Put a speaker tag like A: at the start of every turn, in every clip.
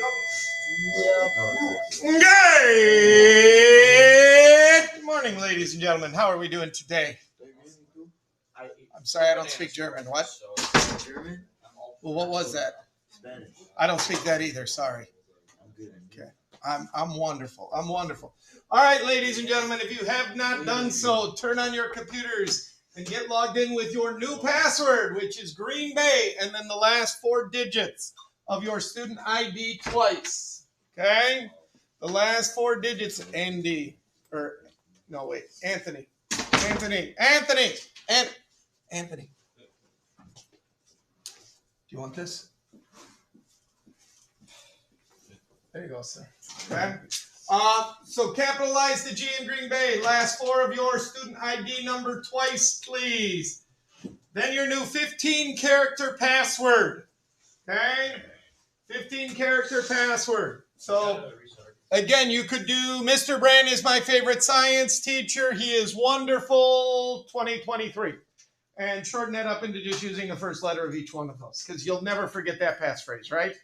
A: Good morning, ladies and gentlemen. How are we doing today? I'm sorry, I don't speak German. What?
B: German?
A: Well, what was that?
B: Spanish.
A: I don't speak that either. Sorry. Okay. I'm wonderful. I'm wonderful. All right, ladies and gentlemen, if you have not done so, turn on your computers and get logged in with your new password, which is Green Bay, and then the last 4 digits of your student ID twice. Okay? The last 4 digits, Andy, or no, wait, Anthony. Anthony. Do you want this? There you go, sir. Okay. So capitalize the G in Green Bay. Last 4 of your student ID number twice, please. Then your new 15-character password. Okay? 15-character password. So, again, you could do Mr. Brand is my favorite science teacher. He is wonderful, 2023. And shorten that up into just using the first letter of each one of those, because you'll never forget that passphrase, right?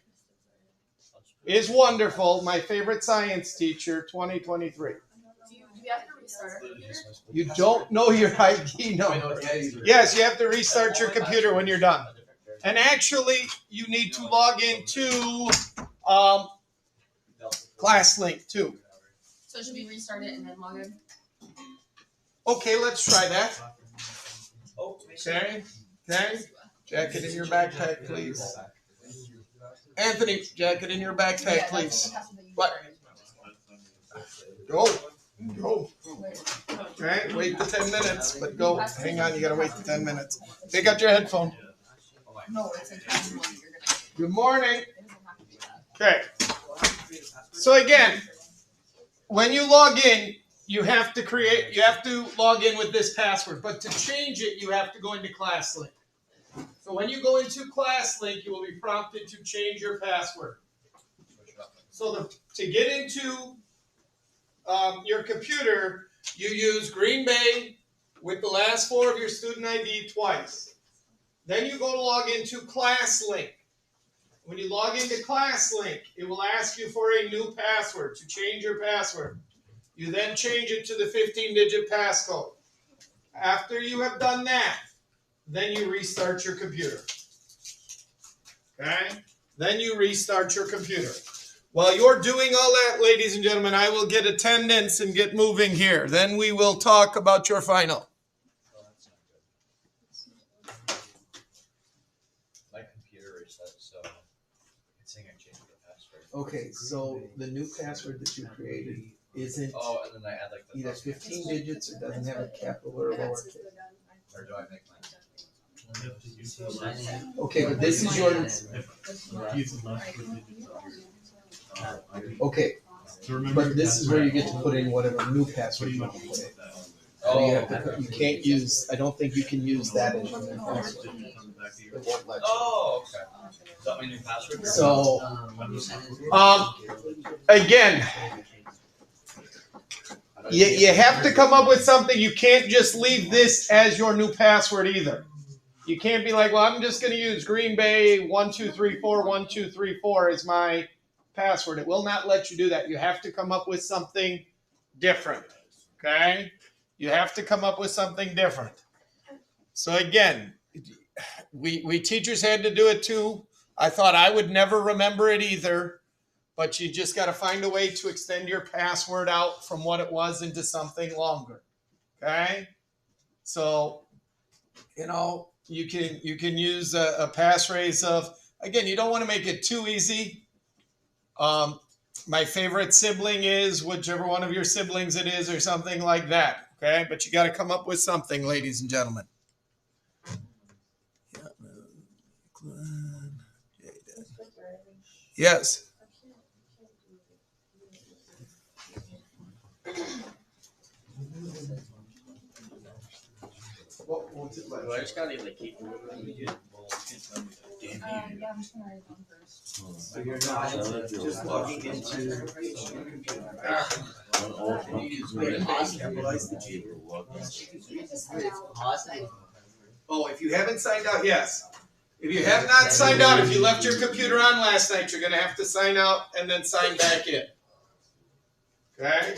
A: Is wonderful, my favorite science teacher, 2023.
C: Do you have to restart our computer?
A: You don't know your ID number. Yes, you have to restart your computer when you're done. And actually, you need to log into ClassLink too.
C: So should we restart it and then log in?
A: Okay, let's try that. Okay. Jack it in your backpack, please. Anthony, jack it in your backpack, please. What? Go. Okay, wait the 10 minutes, but go. Hang on, you gotta wait the 10 minutes. Take out your headphone.
C: No, it's in time. You're gonna.
A: Good morning.
C: It doesn't have to be that.
A: Okay. So again, when you log in, you have to log in with this password, but to change it, you have to go into ClassLink. So when you go into ClassLink, you will be prompted to change your password. So to get into your computer, you use Green Bay with the last 4 of your student ID twice. Then you go to log into ClassLink. When you log into ClassLink, it will ask you for a new password to change your password. You then change it to the 15-digit passcode. After you have done that, then you restart your computer. Okay? Then you restart your computer. While you're doing all that, ladies and gentlemen, I will get attendance and get moving here. Then we will talk about your final.
D: My computer is set, so it's saying I changed the password.
A: Okay, so the new password that you created isn't
D: Oh, and then I add like the
A: either 15 digits or doesn't have a capital or a lowercase.
D: Or do I make mine?
A: Okay, but this is your... Okay, but this is where you get to put in whatever new password you want to put in. You can't use, I don't think you can use that as your new password. It won't let you.
D: Oh, okay. Is that my new password?
A: So, again, you have to come up with something. You can't just leave this as your new password either. You can't be like, well, I'm just going to use Green Bay 1234 1234 as my password. It will not let you do that. You have to come up with something different. Okay? You have to come up with something different. So again, we teachers had to do it too. I thought I would never remember it either, but you just got to find a way to extend your password out from what it was into something longer. Okay? So, you can use a passphrase of, again, you don't want to make it too easy. My favorite sibling is whichever one of your siblings it is or something like that. Okay? But you got to come up with something, ladies and gentlemen. Yes. What's it like?
D: Do I just gotta like keep moving?
C: Yeah, I'm just gonna write it down first.
B: So you're not just logging into your computer. Capitalize the G.
C: You can just head out.
A: Oh, if you haven't signed out, yes. If you have not signed out, if you left your computer on last night, you're gonna have to sign out and then sign back in. Okay?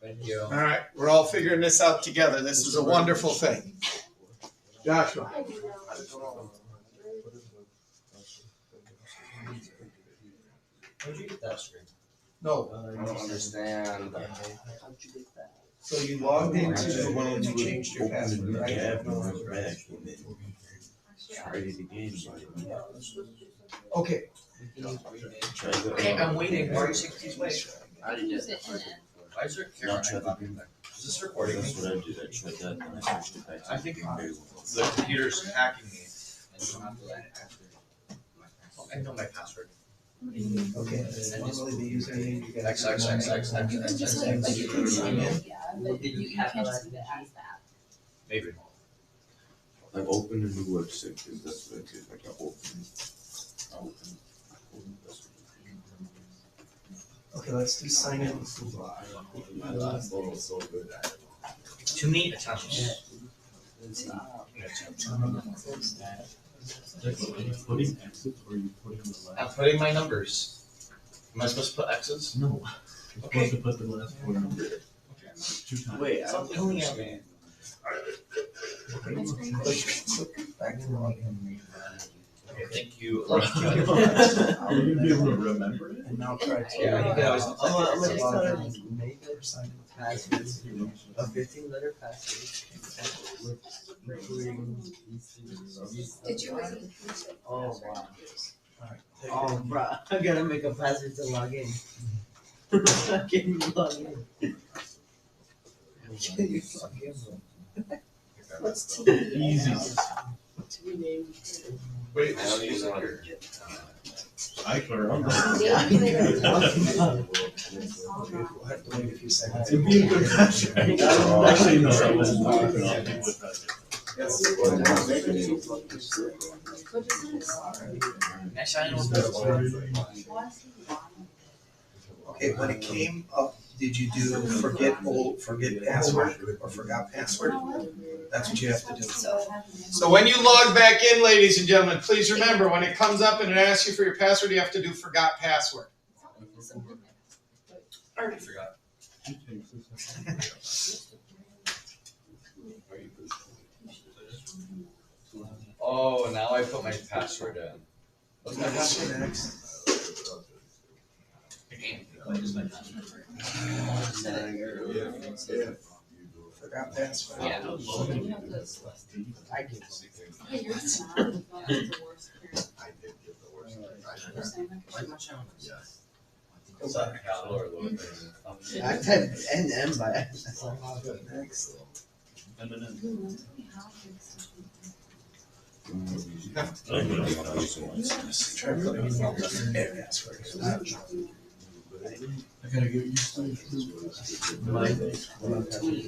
D: Thank you.
A: All right, we're all figuring this out together. This is a wonderful thing. Joshua.
D: Where'd you get that screen?
A: No.
B: I don't understand.
A: So you logged into one of you changed your password, right?
E: Tried it again.
A: Okay.
D: Okay, I'm waiting. Why are you 6 ways?
E: I didn't
C: Use
E: get
C: it in it.
D: Why is there a
E: Now
D: camera?
E: try the
D: Is this recording me?
E: That's what I did. I tried that and I switched it back to
D: I think
E: the
D: the computer's hacking me. I know my password.
A: Okay. And normally the username you guys.
D: XXXX.
C: You can just like you can sign in, yeah, but you can't just leave it as that.
D: Maybe.
E: I opened a new website because that's what I did. Like I opened.
A: Okay, let's do sign in.
E: My last one was so good.
D: Too many attempts. I'm putting my numbers. Am I supposed to put X's?
F: No.
D: Okay.
F: To put the last four numbers. Two times.
B: Wait, I
D: Stop
B: don't
D: telling me.
B: understand.
A: Back to login.
D: Okay, thank you.
F: Are you gonna be able to remember it?
A: And now try to.
D: Yeah, you can always.
B: I'm gonna
A: log
B: start
A: in.
B: make a password, a 15-letter password.
C: Did you already?
B: Oh, wow.
A: Alright.
B: Oh, bro, I gotta make a password to log in. Can you log in? Can you log in?
C: What's TV?
F: Easy.
D: Wait,
B: I don't use it.
F: I can remember.
C: Yeah.
A: We'll have to wait a few seconds.
F: It'd be a good password. Actually, no, I wasn't talking about it with that.
D: next I know.
A: Okay, when it came up, did you do forget password or forgot password? That's what you have to do. So when you log back in, ladies and gentlemen, please remember, when it comes up and it asks you for your password, you have to do forgot password.
D: I already forgot. Oh, now I put my password in.
A: What's my password next? Forgot password.
D: Yeah.
B: I get
C: Hey, you're not. That's the worst.
D: Sorry, capital or lowercase.
B: I typed NM by accident.
A: Next. Try putting in your password.
F: I gotta get used to it.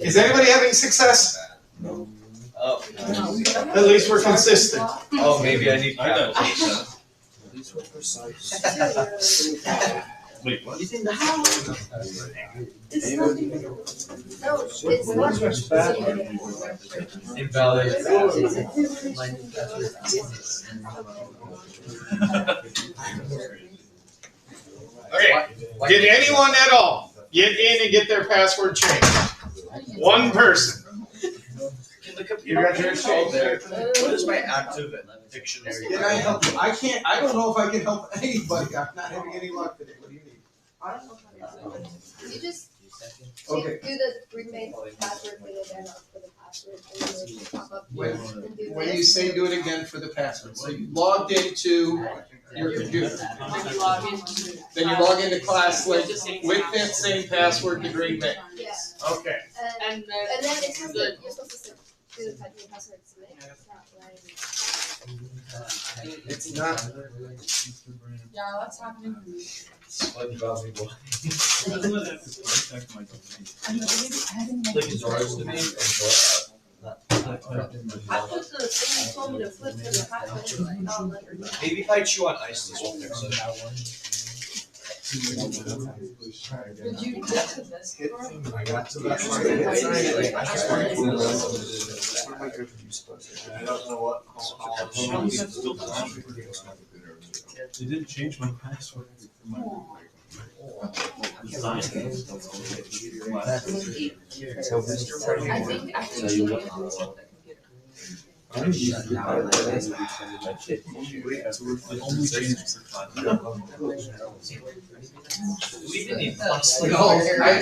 A: Is anybody having success?
D: Oh,
A: At least we're consistent.
D: oh, maybe I need capital.
F: Wait, what?
B: You think that's
C: It's not even. No, it's not.
D: Invalid.
B: my new password?
A: Okay, did anyone at all get in and get their password changed? One person.
D: Can the computer
A: You got yours changed?
D: What is my active dictionary?
A: Did I help you? I don't know if I can help anybody. I'm not having any luck today. What do you need?
C: You just
A: Okay.
C: do the remake password for the demo for the password and you pop up
A: When-
C: and do
A: When
C: this.
A: you say do it again for the password, so you logged into your computer. Then you log into ClassLink with that same password to Green Bay.
C: Yeah,
A: Okay.
C: and then it's just that you're supposed to do the type of password submit. It's not letting
A: It's not.
C: Yeah, that's happening.
D: SpongeBob people.
F: Like
D: Like Dora's to me.
C: I put the thing you told me to put for the password.
D: Maybe if I chew on ice, this will fix it.
C: Did you get to this part?
A: I got to
F: I don't know what. They didn't change my password.
C: I think actually you can check the computer.
F: It only changed for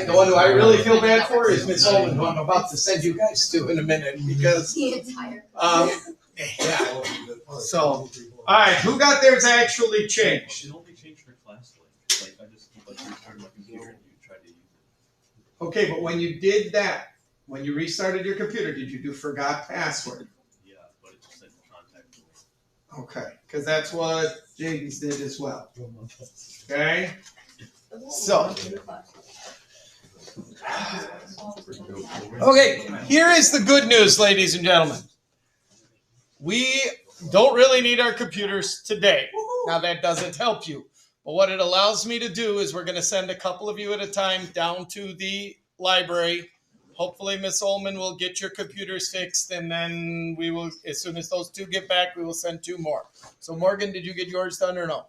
A: The one who I really feel bad for is Miss Holman, who I'm about to send you guys to in a minute because, yeah. So, all right, who got theirs actually changed?
F: It only changed for class link. Like I just restarted my computer and you tried to use it.
A: Okay, but when you did that, when you restarted your computer, did you do forgot password?
F: Yeah, but it just said contact me.
A: Okay, because that's what Jaden's did as well. Okay, so. Okay, here is the good news, ladies and gentlemen. We don't really need our computers today. Now, that doesn't help you. But what it allows me to do is we're going to send a couple of you at a time down to the library. Hopefully, Miss Ullman will get your computers fixed, and then we will, as soon as those two get back, we will send two more. So, Morgan, did you get yours done or no?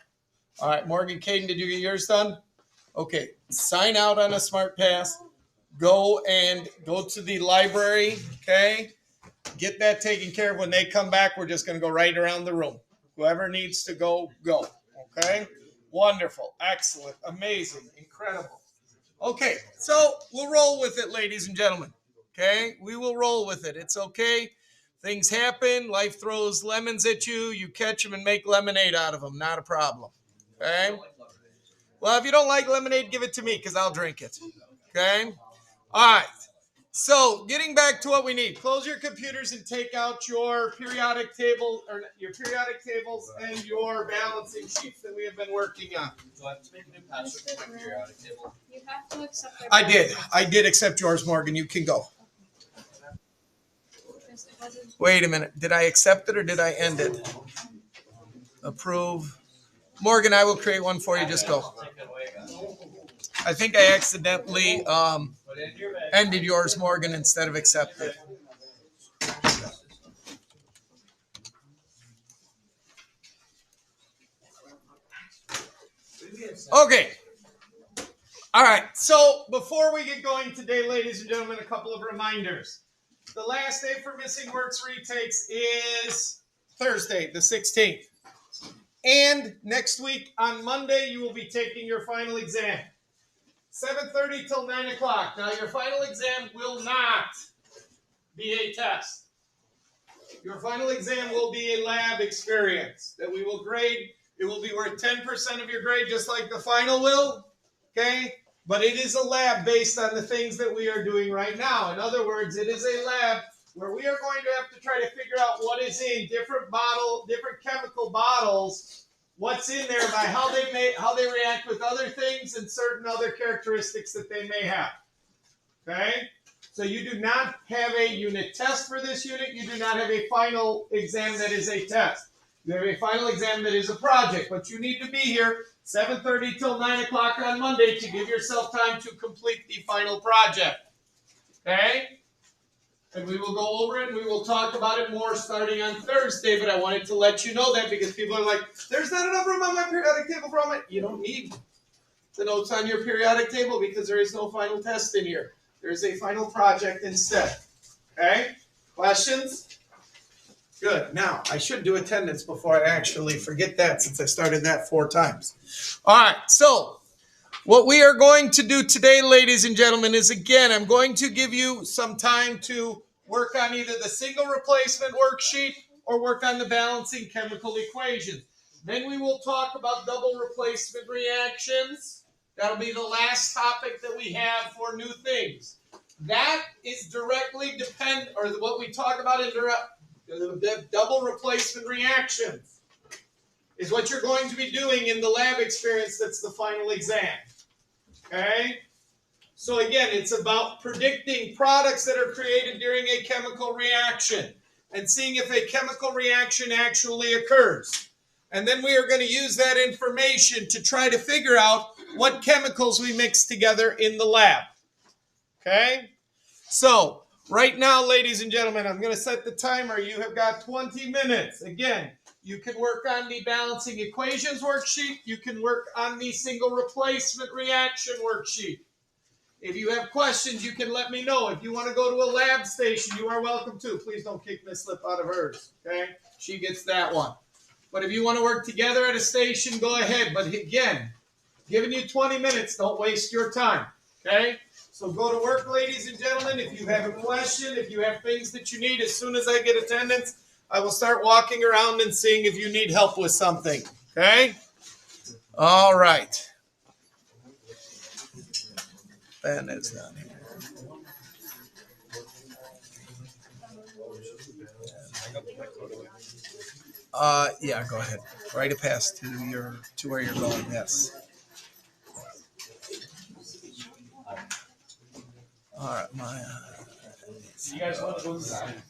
A: All right, Morgan, Caden, did you get yours done? Okay, sign out on a Smart Pass. Go to the library, okay? Get that taken care of. When they come back, we're just going to go right around the room. Whoever needs to go, go, okay? Wonderful, excellent, amazing, incredible. Okay, so we'll roll with it, ladies and gentlemen, okay? We will roll with it. It's okay. Things happen. Life throws lemons at you. You catch them and make lemonade out of them. Not a problem, okay? Well, if you don't like lemonade, give it to me because I'll drink it, okay? All right, so getting back to what we need. Close your computers and take out your periodic table, or your periodic tables and your balancing sheets that we have been working on.
D: Do I have to make a new password for my periodic table?
C: You have to accept their
A: I did accept yours, Morgan. You can go. Wait a minute. Did I accept it or did I end it? Approve. Morgan, I will create one for you. Just go. I think I accidentally ended yours, Morgan, instead of accepted. Okay. All right. So before we get going today, ladies and gentlemen, a couple of reminders. The last day for Missing Works retakes is Thursday, the 16th. And next week on Monday, you will be taking your final exam. 7:30 till 9 o'clock. Now, your final exam will not be a test. Your final exam will be a lab experience that we will grade. It will be worth 10% of your grade, just like the final will, okay? But it is a lab based on the things that we are doing right now. In other words, it is a lab where we are going to have to try to figure out what is in different chemical bottles, what's in there, by how they react with other things and certain other characteristics that they may have. Okay? So you do not have a unit test for this unit. You do not have a final exam that is a test. You have a final exam that is a project, but you need to be here 7:30 till 9 o'clock on Monday to give yourself time to complete the final project. Okay? And we will go over it and we will talk about it more starting on Thursday, but I wanted to let you know that because people are like, there's not enough room on my periodic table for all my... You don't need the notes on your periodic table because there is no final test in here. There is a final project instead. Okay? Questions? Good. Now, I should do attendance before I actually forget that since I started that 4 times. All right, so what we are going to do today, ladies and gentlemen, is again, I'm going to give you some time to work on either the single replacement worksheet or work on the balancing chemical equations. Then we will talk about double replacement reactions. That'll be the last topic that we have for new things. That is directly or what we talk about in double replacement reactions is what you're going to be doing in the lab experience that's the final exam. Okay? So again, it's about predicting products that are created during a chemical reaction and seeing if a chemical reaction actually occurs. And then we are going to use that information to try to figure out what chemicals we mix together in the lab. Okay? So, right now, ladies and gentlemen, I'm going to set the timer. You have got 20 minutes. Again, you can work on the balancing equations worksheet. You can work on the single replacement reaction worksheet. If you have questions, you can let me know. If you want to go to a lab station, you are welcome to. Please don't kick Miss Slip out of hers. Okay? She gets that one. But if you want to work together at a station, go ahead. But again, giving you 20 minutes. Don't waste your time. Okay? So go to work, ladies and gentlemen. If you have a question, if you have things that you need, as soon as I get attendance, I will start walking around and seeing if you need help with something. Okay? All right. Ben is down here. Yeah, go ahead. Write a pass to where you're going. Yes. All right,
F: You guys want to go inside?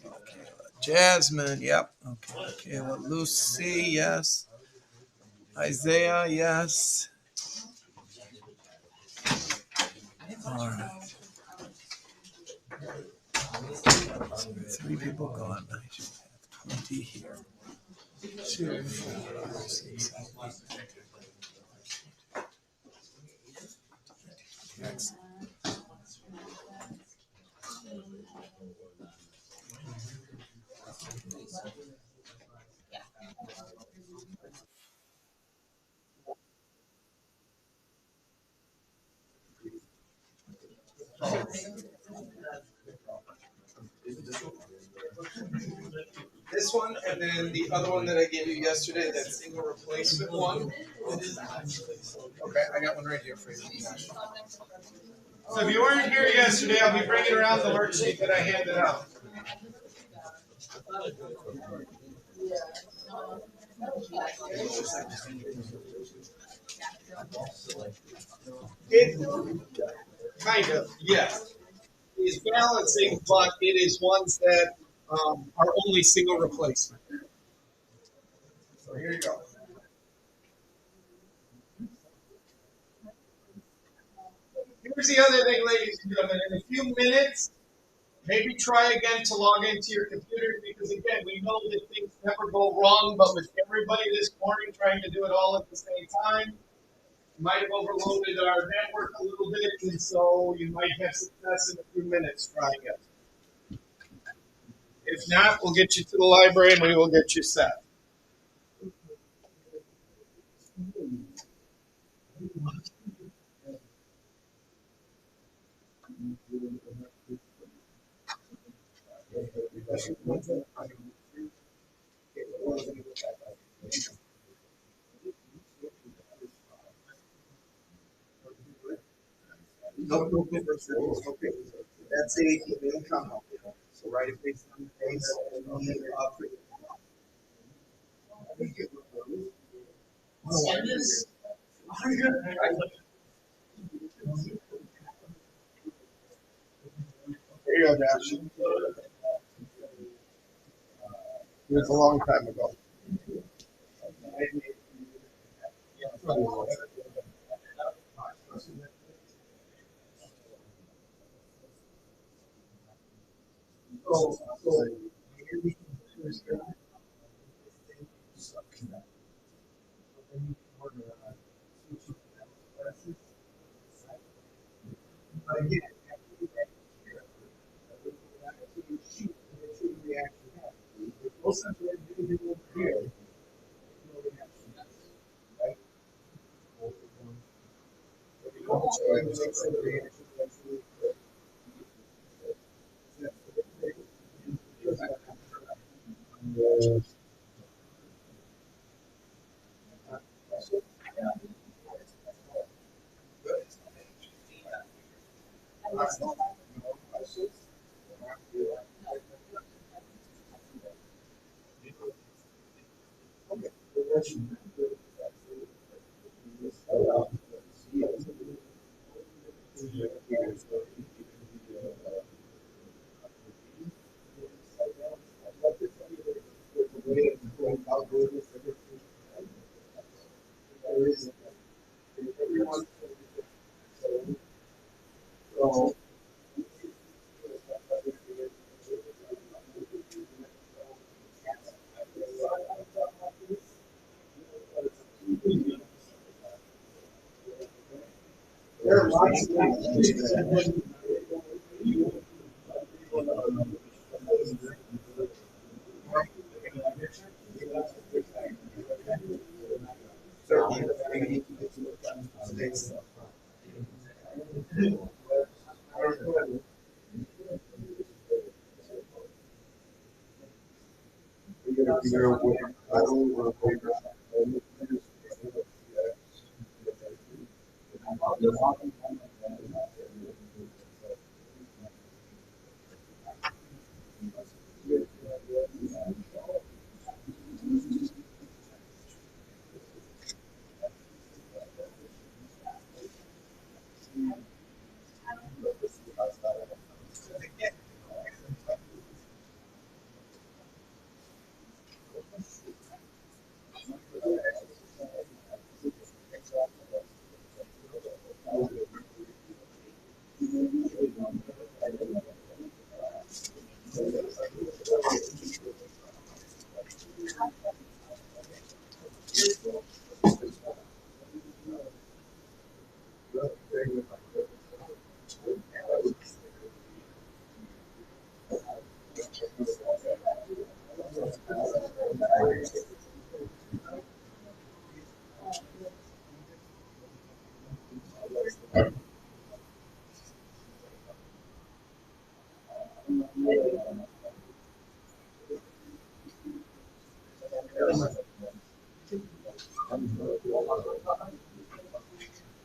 A: Jasmine, yep. Okay, well, Lucy, yes. Isaiah, yes. All right. 3 people gone. I should have 20 here. 2, 4, 6, 7, 8. Excellent. This one, and then the other one that I gave you yesterday, that single replacement one. Okay, I got one right here for you. So if you weren't here yesterday, I'll be bringing around the worksheet that I handed out. It kind of, yes. Is balancing, but it is ones that are only single replacement. So here you go. Here's the other thing, ladies and gentlemen. In a few minutes, maybe try again to log into your computer because, again, we know that things never go wrong, but with everybody this morning trying to do it all at the same time, might have overloaded our network a little bit, and so you might have success in a few minutes trying it. If not, we'll get you to the library and we will get you set. No papers. That's a income. So write it based on the base and There you go, Josh. It was a long time ago.
G: There are lots of things.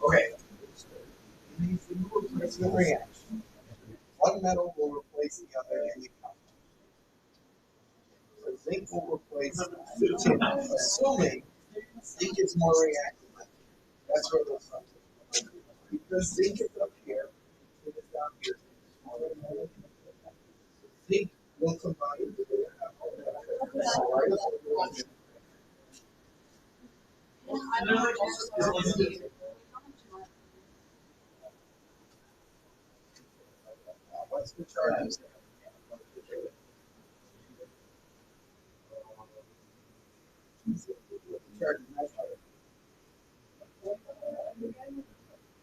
G: Okay. Replacement reaction. One metal will replace the other in the cup. So zinc will replace tin, assuming zinc is more reactive. That's where those come from. Because zinc is up here, tin is down here. Zinc will combine with the what's the charge?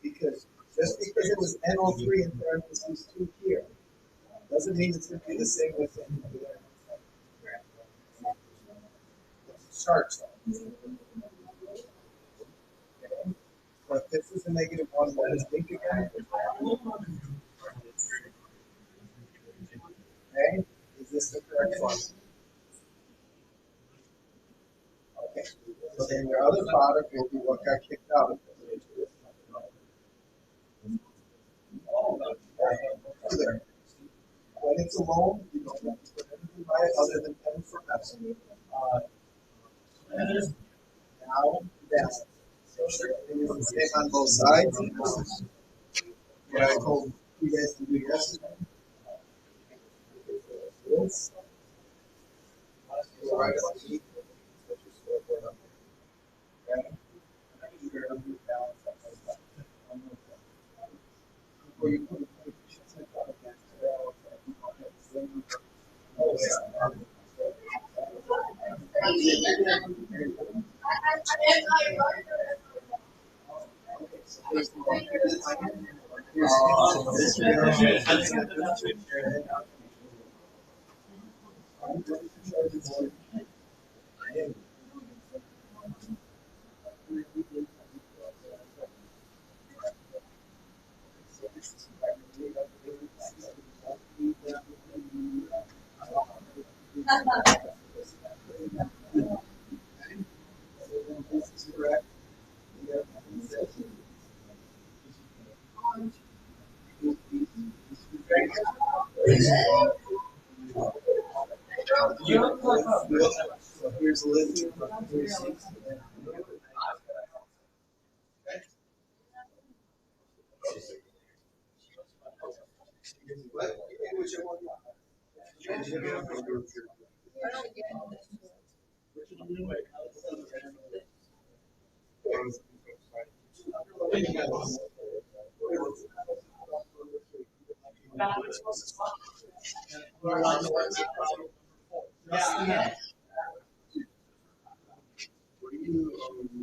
G: Because just because it was NO3 in parentheses 2 here, doesn't mean it's going to be the same with here. Charge. Okay. But if this is a -1, what is zinc again? Okay. Is this the correct one? Okay. So then your other product will be what got kicked out of it. When it's alone, you don't have to put anything by it other than pen for medicine. Now, down. And you can stick on both sides. What I told you guys to do yesterday. This. Right on the before you put it, so here's lithium.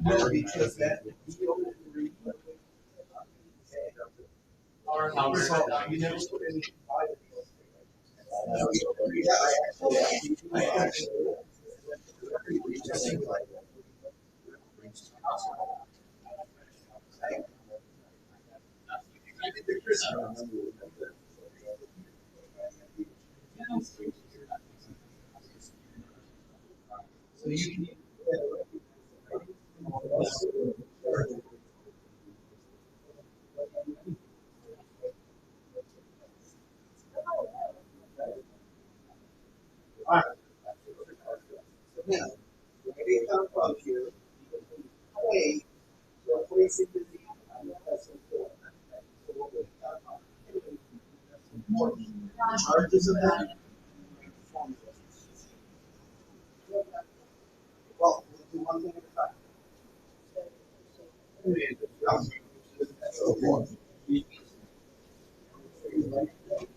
G: No, because that You never put any five in yeah, I actually. So you can. Alright. Now, maybe a couple of you, hey, replacing the charges of that? Well, we'll do one thing at a time.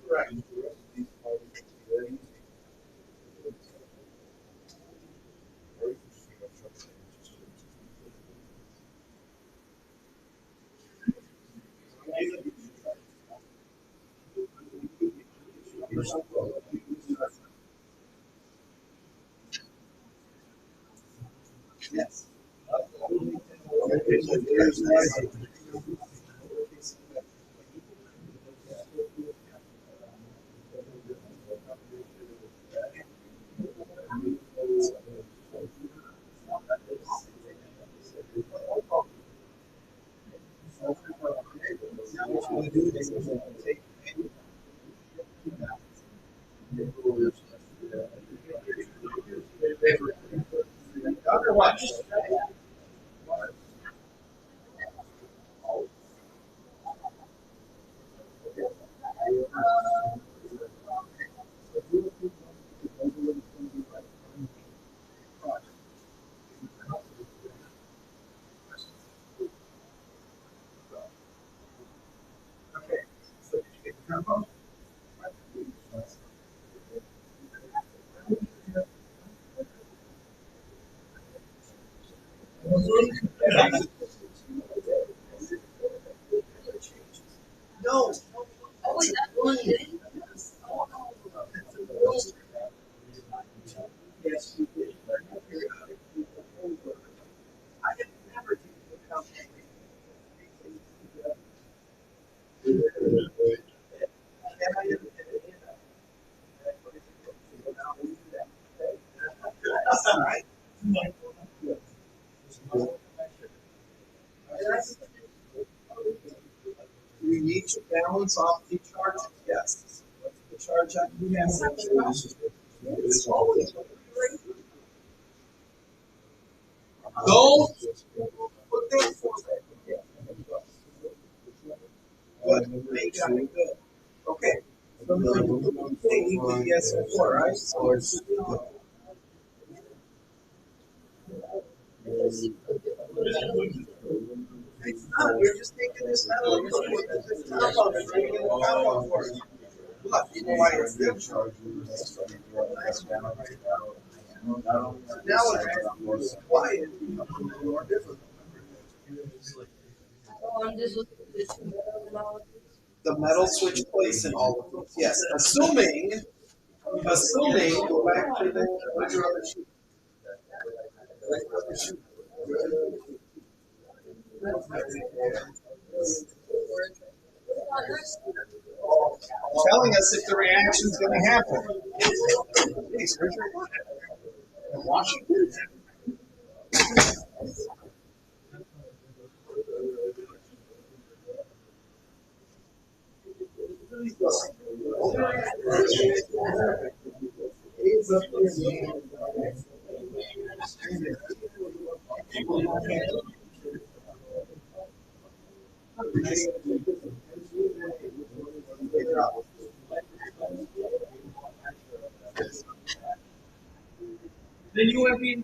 G: Correct. Yes. Otherwise, okay. So did you get the combo? No. Oh, wait, that's one thing. Yes, you did. I have never taken the combo. And I didn't get it in. All right. We need to balance off the charges, yes. What's the charge on the It's always. Don't put that for that. Good, they got it good. Okay. So the thing you can yes or right? So it's. It's not, you're just taking this metal and putting it in this compound and bringing it in the compound for it. Look, you know why it's there. So now it's quiet, more difficult. The metal switch place in all of those, yes, assuming, go back to the, where's your other sheet? Where's your other sheet? Telling us if the reaction's gonna happen. Hey, Richard, in Washington? Then you would be.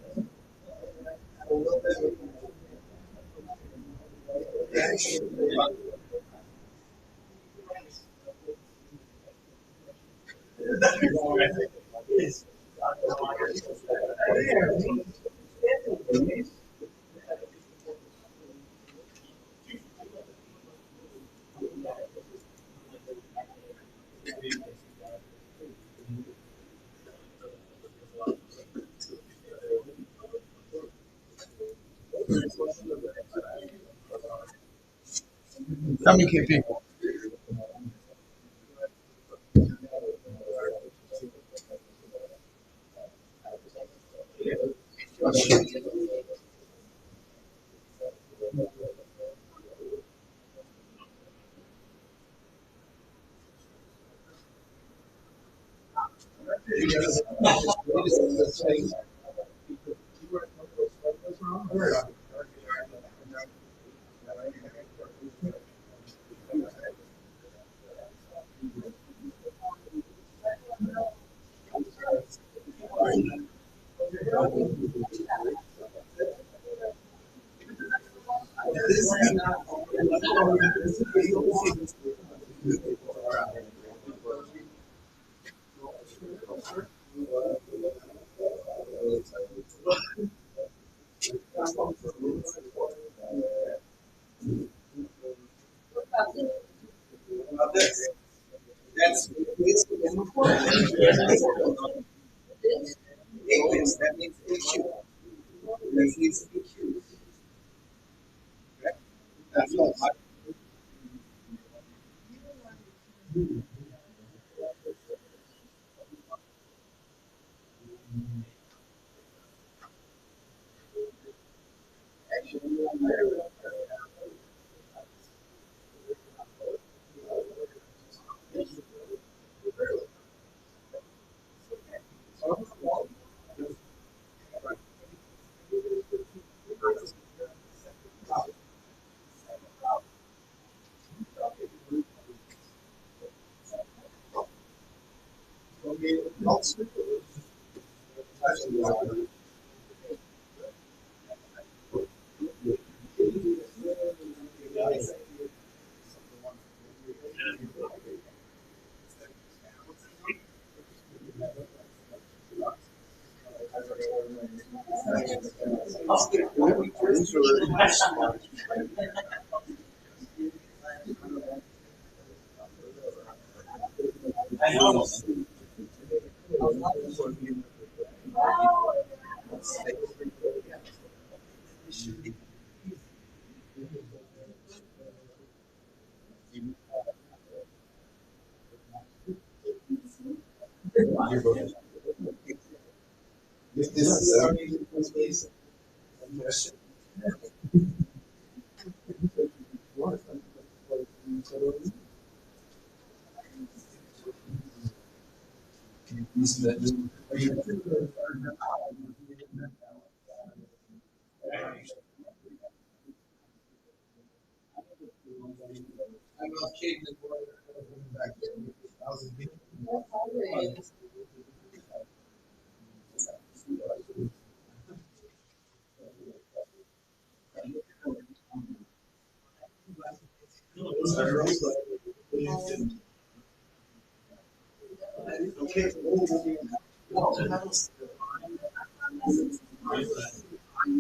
G: How many people? That's English. That means issue. That needs to be cute. That's all.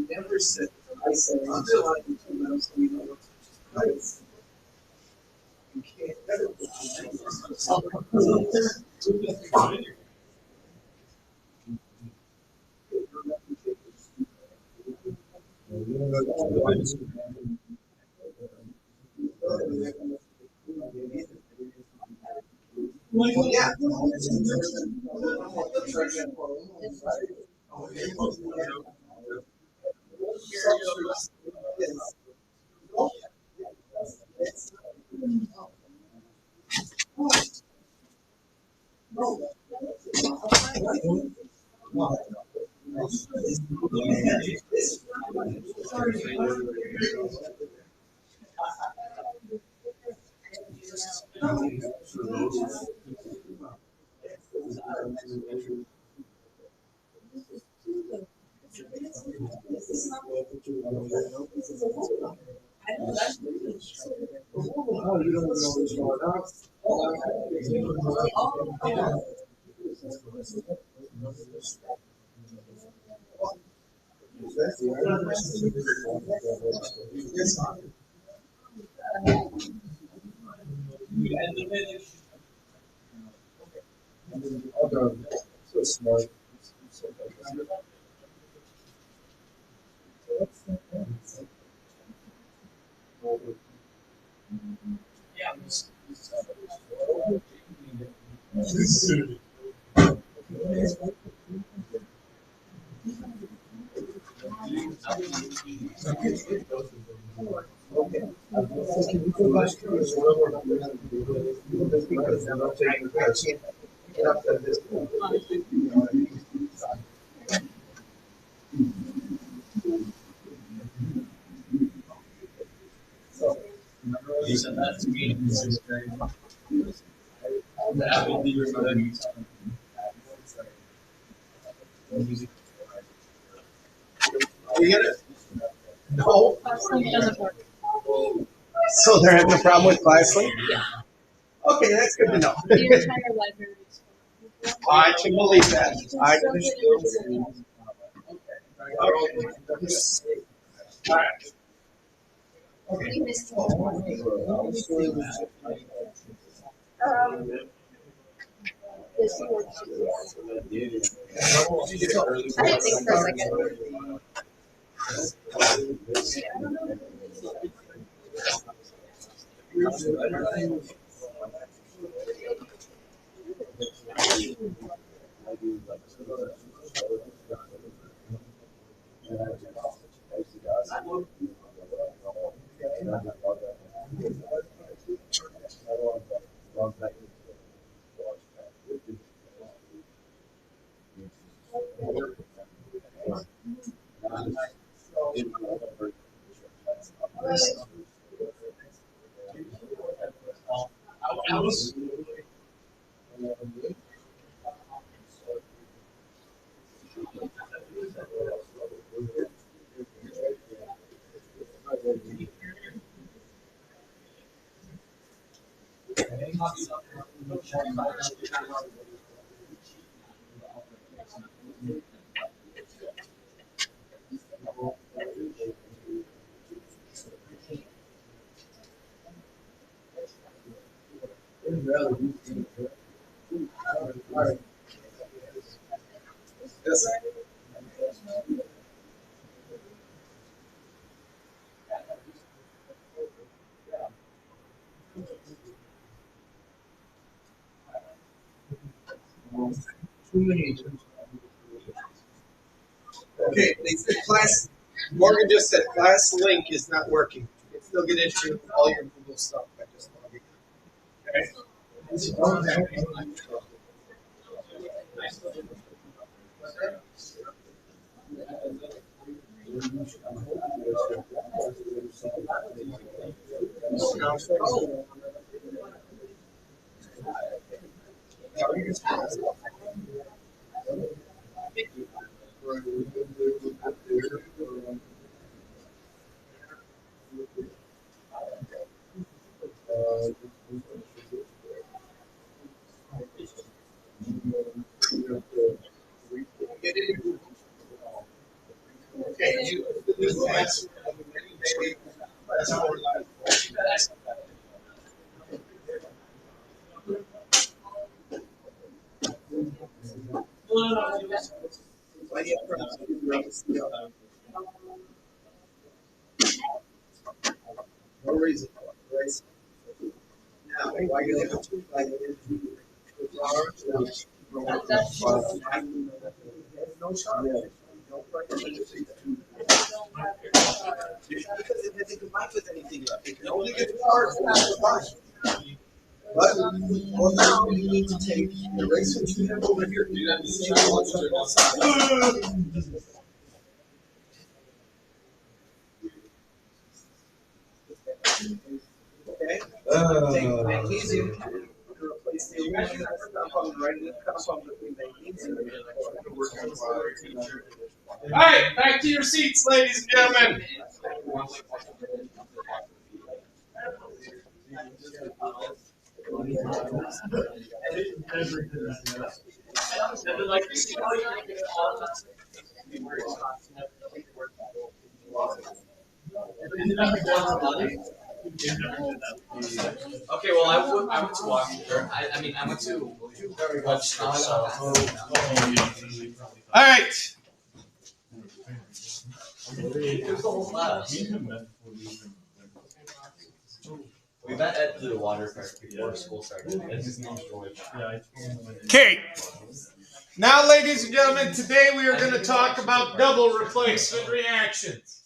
G: Never said. I said underline the two letters so we know what to do. You can't. Yeah. So smart. Okay. So can you go back to this room or not? Because I can't get up to this point.
F: You said that to me in sixth grade. That would be your music.
G: You get it? No.
C: Classroom doesn't work.
G: So they're having a problem with Classly?
C: Yeah.
G: Okay, that's good to know.
C: The entire library is full.
G: I can believe that. I
C: So
G: can
C: good
G: still.
C: individually.
G: All right.
C: We missed one. This worksheet. I didn't think for a second.
G: Yes. Okay, they said class, Morgan just said class link is not working. You can still get into all your Google stuff by just logging in. Okay, you, this class, maybe, that's how we're live. No reason for it, right? Now, why you have to like no shot. No pressure. Because it doesn't combine with anything. It can only get parts. But well, now you need to take the race that you have over here. You have the same ones on both sides. Okay. Take magnesium. Replace the original compound right in the compound between magnesium and
A: All right, back to your seats, ladies and gentlemen.
D: Okay, well, I went to Washington. I mean, I went to Webster, so.
A: All right.
D: There's the whole class. met at the water park before school started. And his name's George.
F: Yeah, I told him when
A: Okay. Now, ladies and gentlemen, today we are going to talk about double replacement reactions.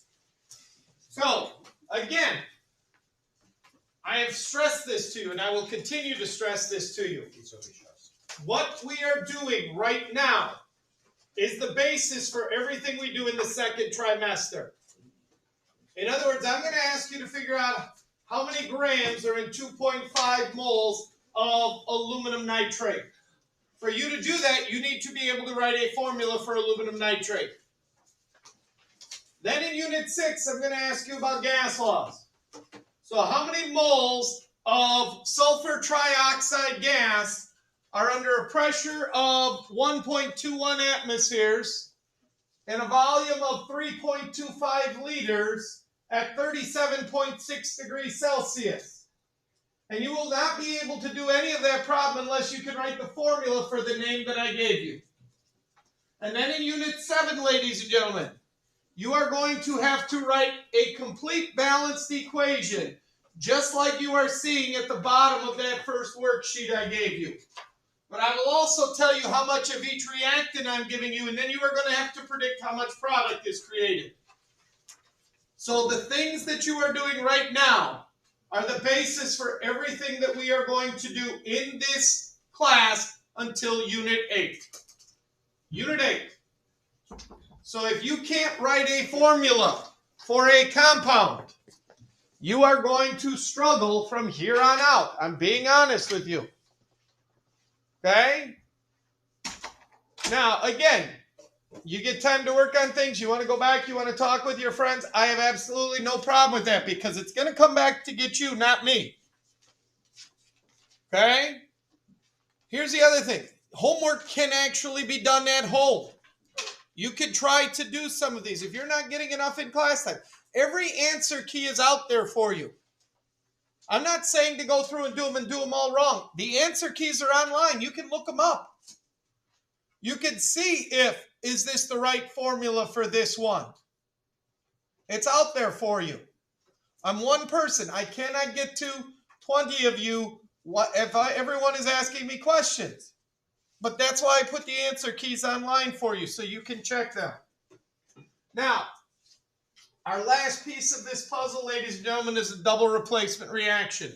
A: So, again, I have stressed this to you, and I will continue to stress this to you. What we are doing right now is the basis for everything we do in the second trimester. In other words, I'm going to ask you to figure out how many grams are in 2.5 moles of aluminum nitrate. For you to do that, you need to be able to write a formula for aluminum nitrate. Then in Unit 6, I'm going to ask you about gas laws. So how many moles of sulfur trioxide gas are under a pressure of 1.21 atmospheres and a volume of 3.25 liters at 37.6 degrees Celsius? And you will not be able to do any of that problem unless you can write the formula for the name that I gave you. And then in Unit 7, ladies and gentlemen, you are going to have to write a complete balanced equation, just like you are seeing at the bottom of that first worksheet I gave you. But I will also tell you how much of each reactant I'm giving you, and then you are going to have to predict how much product is created. So the things that you are doing right now are the basis for everything that we are going to do in this class until Unit 8. Unit 8. So if you can't write a formula for a compound, you are going to struggle from here on out. I'm being honest with you. Okay? Now, again, you get time to work on things, you want to go back, you want to talk with your friends, I have absolutely no problem with that because it's going to come back to get you, not me. Okay? Here's the other thing. Homework can actually be done at home. You could try to do some of these. If you're not getting enough in class time, every answer key is out there for you. I'm not saying to go through and do them all wrong. The answer keys are online. You can look them up. You can see is this the right formula for this one? It's out there for you. I'm one person. I cannot get to 20 of you if everyone is asking me questions. But that's why I put the answer keys online for you so you can check them. Now, our last piece of this puzzle, ladies and gentlemen, is a double replacement reaction.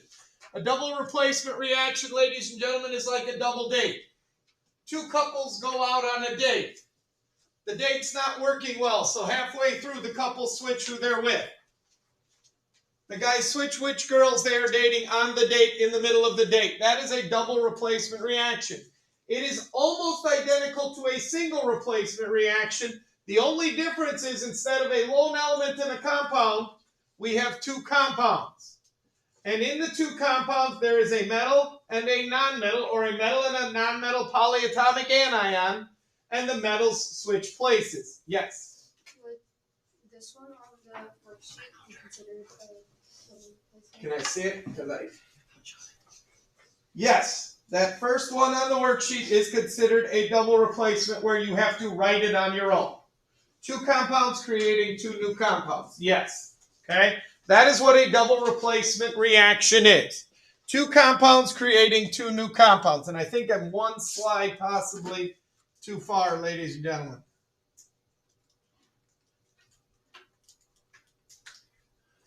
A: A double replacement reaction, ladies and gentlemen, is like a double date. Two couples go out on a date. The date's not working well, so halfway through, the couple switch who they're with. The guys switch which girls they are dating on the date in the middle of the date. That is a double replacement reaction. It is almost identical to a single replacement reaction. The only difference is instead of a lone element in a compound, we have two compounds. And in the two compounds, there is a metal and a nonmetal, or a metal and a nonmetal polyatomic anion, and the metals switch places. Yes?
C: Would this one on the worksheet be considered a double replacement?
A: Can I see it? Yes. That first one on the worksheet is considered a double replacement where you have to write it on your own. Two compounds creating two new compounds. Yes. Okay? That is what a double replacement reaction is. Two compounds creating two new compounds. And I think I'm one slide possibly too far, ladies and gentlemen.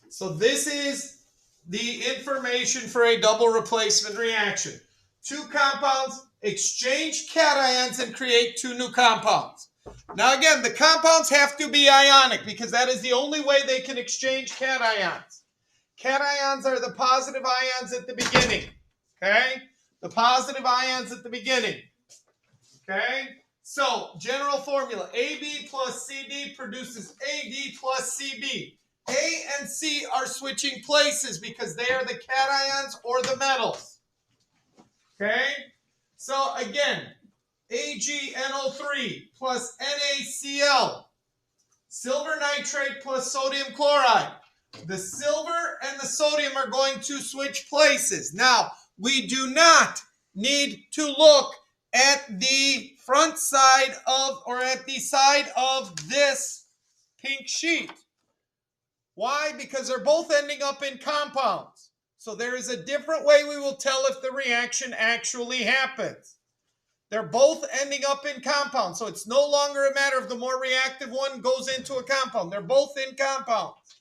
A: So this is the information for a double replacement reaction. Two compounds exchange cations and create two new compounds. Now again, the compounds have to be ionic because that is the only way they can exchange cations. Cations are the positive ions at the beginning. Okay? The positive ions at the beginning. Okay? So, general formula. AB plus CD produces AD plus CB. A and C are switching places because they are the cations or the metals. Okay? So, again, AgNO3 plus NaCl. Silver nitrate plus sodium chloride. The silver and the sodium are going to switch places. Now, we do not need to look at the front side of, or at the side of this pink sheet. Why? Because they're both ending up in compounds. So there is a different way we will tell if the reaction actually happens. They're both ending up in compounds. So it's no longer a matter of the more reactive one goes into a compound. They're both in compounds.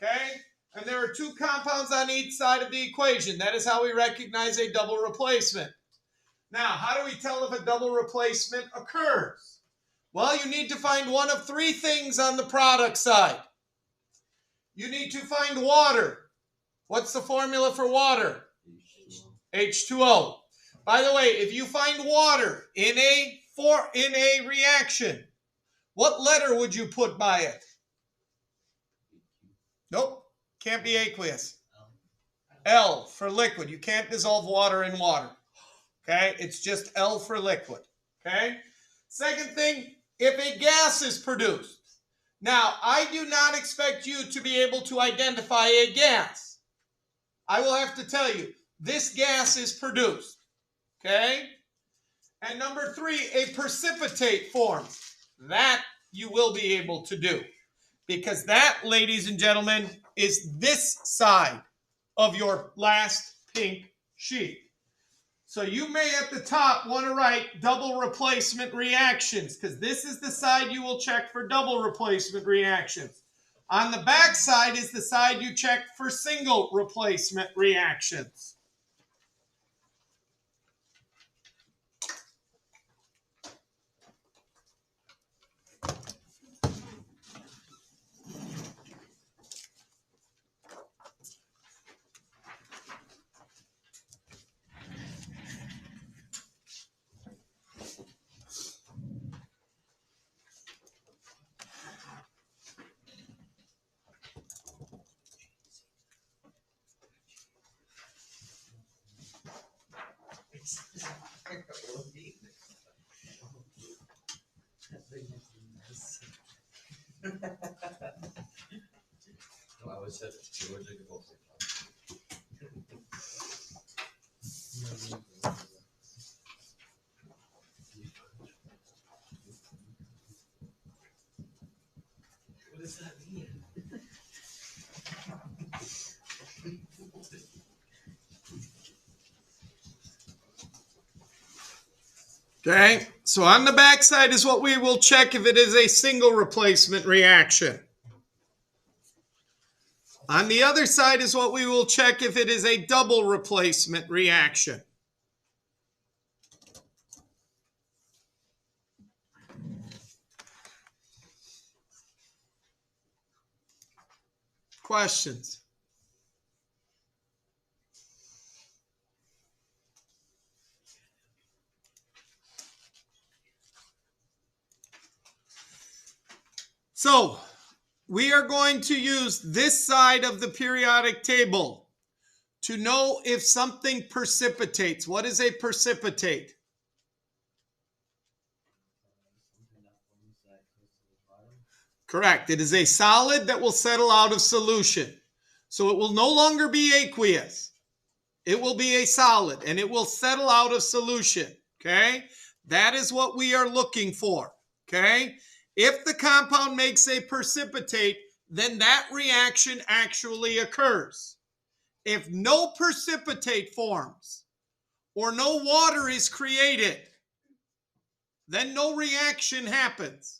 A: Okay? And there are two compounds on each side of the equation. That is how we recognize a double replacement. Now, how do we tell if a double replacement occurs? Well, you need to find one of three things on the product side. You need to find water. What's the formula for water? H2O. By the way, if you find water in a reaction, what letter would you put by it? Nope. Can't be aqueous. L for liquid. You can't dissolve water in water. Okay? It's just L for liquid. Okay? Second thing, if a gas is produced. Now, I do not expect you to be able to identify a gas. I will have to tell you, this gas is produced. Okay? And number three, a precipitate forms. That you will be able to do. Because that, ladies and gentlemen, is this side of your last pink sheet. So you may at the top want to write double replacement reactions, because this is the side you will check for double replacement reactions. On the back side is the side you check for single replacement reactions.
D: No, I was said you were looking for. What does that mean?
A: Okay, so on the back side is what we will check if it is a single replacement reaction. On the other side is what we will check if it is a double replacement reaction. Questions? So, we are going to use this side of the periodic table to know if something precipitates. What is a precipitate? Correct. It is a solid that will settle out of solution. So it will no longer be aqueous. It will be a solid and it will settle out of solution. Okay? That is what we are looking for. Okay? If the compound makes a precipitate, then that reaction actually occurs. If no precipitate forms or no water is created, then no reaction happens.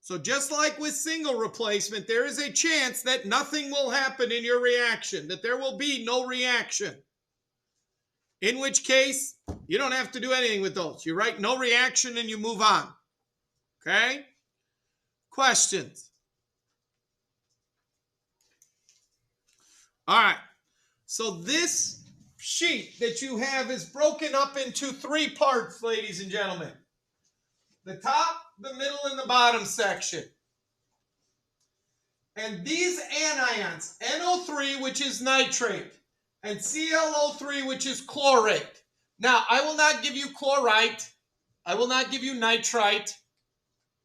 A: So just like with single replacement, there is a chance that nothing will happen in your reaction, that there will be no reaction. In which case, you don't have to do anything with those. You write no reaction and you move on. Okay? Questions? All right. So this sheet that you have is broken up into three parts, ladies and gentlemen. The top, the middle, and the bottom section. And these anions, NO3, which is nitrate, and ClO3, which is chlorate. Now, I will not give you chlorite. I will not give you nitrite.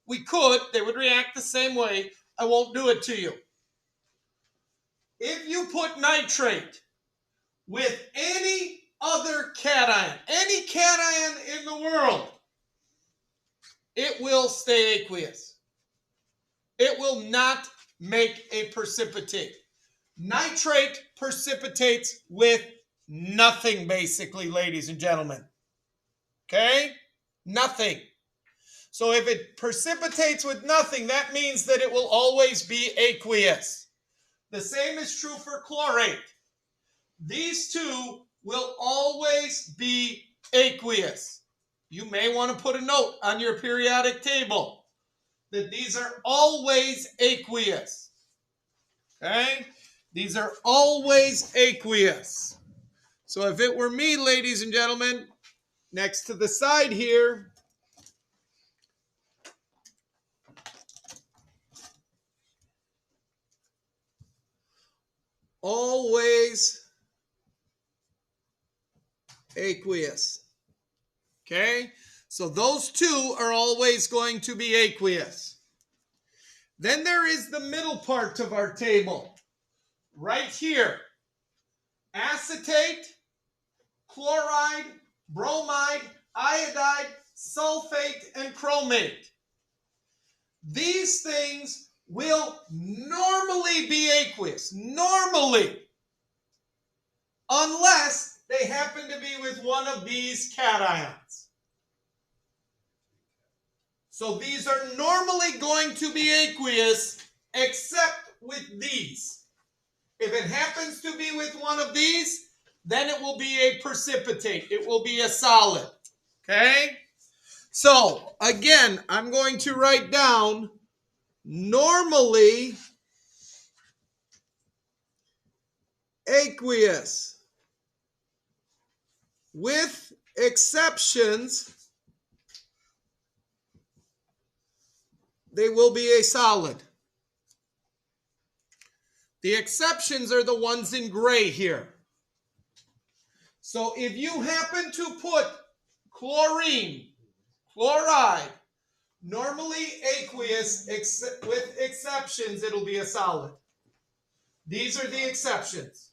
A: We could. They would react the same way. I won't do it to you. If you put nitrate with any other cation in the world, it will stay aqueous. It will not make a precipitate. Nitrate precipitates with nothing, basically, ladies and gentlemen. Okay? Nothing. So if it precipitates with nothing, that means that it will always be aqueous. The same is true for chlorate. These two will always be aqueous. You may want to put a note on your periodic table that these are always aqueous. Okay? These are always aqueous. So if it were me, ladies and gentlemen, next to the side here, always aqueous. Okay? So those two are always going to be aqueous. Then there is the middle part of our table. Right here. Acetate, chloride, bromide, iodide, sulfate, and chromate. These things will normally be aqueous. Normally. Unless they happen to be with one of these cations. So these are normally going to be aqueous except with these. If it happens to be with one of these, then it will be a precipitate. It will be a solid. Okay? So, again, I'm going to write down normally aqueous. With exceptions, they will be a solid. The exceptions are the ones in gray here. So if you happen to put chlorine, chloride, normally aqueous, with exceptions, it'll be a solid. These are the exceptions.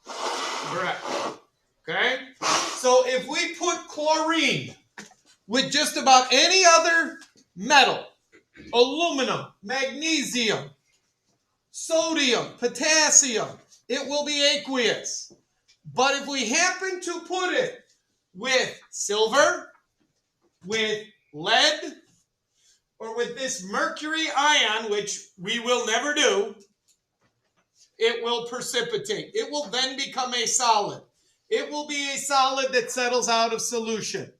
A: Correct. Okay? So if we put chlorine with just about any other metal, aluminum, magnesium, sodium, potassium, it will be aqueous. But if we happen to put it with silver, with lead, or with this mercury ion, which we will never do, it will precipitate. It will then become a solid. It will be a solid that settles out of solution.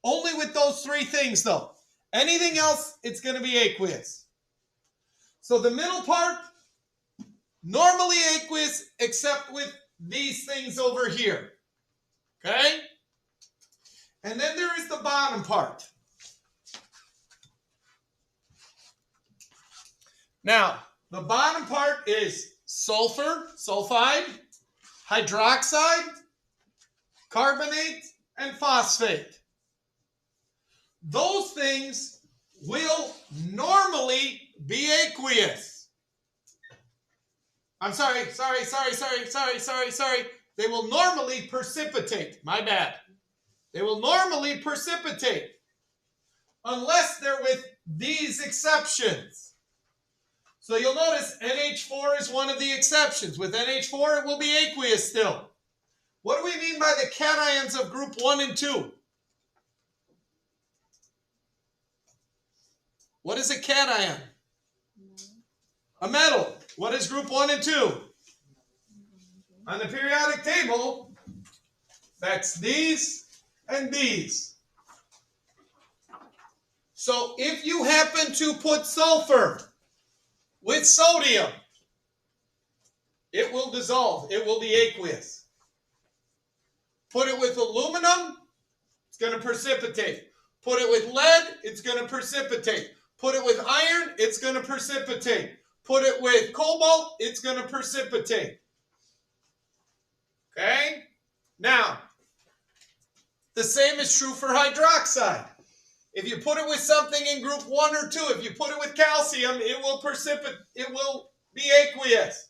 A: Only with those three things, though. Anything else, it's going to be aqueous. So the middle part, normally aqueous, except with these things over here. Okay? And then there is the bottom part. Now, the bottom part is sulfur, sulfide, hydroxide, carbonate, and phosphate. Those things will normally be aqueous. I'm sorry. They will normally precipitate. My bad. They will normally precipitate unless they're with these exceptions. So you'll notice NH4 is one of the exceptions. With NH4, it will be aqueous still. What do we mean by the cations of group 1 and 2? What is a cation? A metal. What is group 1 and 2? On the periodic table, that's these and these. So if you happen to put sulfur with sodium, it will dissolve. It will be aqueous. Put it with aluminum, it's going to precipitate. Put it with lead, it's going to precipitate. Put it with iron, it's going to precipitate. Put it with cobalt, it's going to precipitate. Okay? Now, the same is true for hydroxide. If you put it with something in group 1 or 2, if you put it with calcium, it will precipitate. It will be aqueous.